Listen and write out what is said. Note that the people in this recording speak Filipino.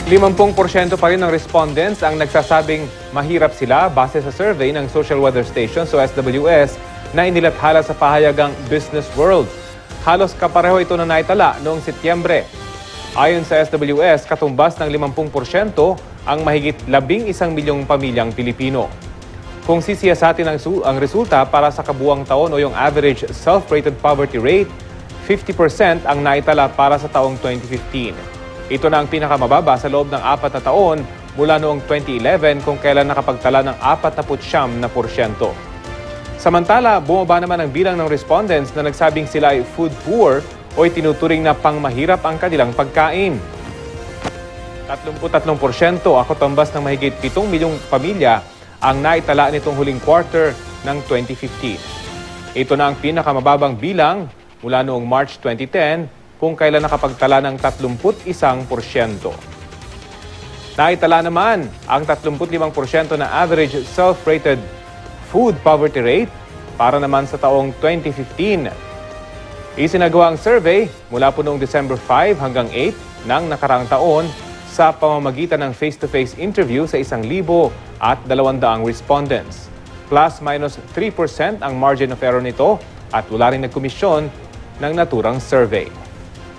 50% pa rin ng respondents ang nagsasabing mahirap sila base sa survey ng Social Weather Station o SWS na inilathala sa pahayagang Business World. Halos kapareho ito na naitala noong Setyembre. Ayon sa SWS, katumbas ng 50% ang mahigit 11 milyong pamilyang Pilipino. Kung sisiyasatin ang resulta para sa kabuuang taon o yung average self-rated poverty rate, 50% ang naitala para sa taong 2015. Ito na ang pinakamababa sa loob ng 4 na taon mula noong 2011 kung kailan nakapagtala ng 49%. Samantala, bumaba naman ang bilang ng respondents na nagsabing sila ay food poor o itinuturing na pangmahirap ang kanilang pagkain. 33% ako tambas ng mahigit 7 milyong pamilya ang naitala nitong huling quarter ng 2015. Ito na ang pinakamababang bilang mula noong March 2010 kung kailan nakapagtala ng 31%. Naitala naman ang 35% na average self-rated food poverty rate para naman sa taong 2015. Isinagawa ang survey mula po noong December 5 hanggang 8 ng nakaraang taon sa pamamagitan ng face-to-face interview sa 1,200 respondents. Plus-minus 3% ang margin of error nito at wala rin nagkomisyon ng naturang survey.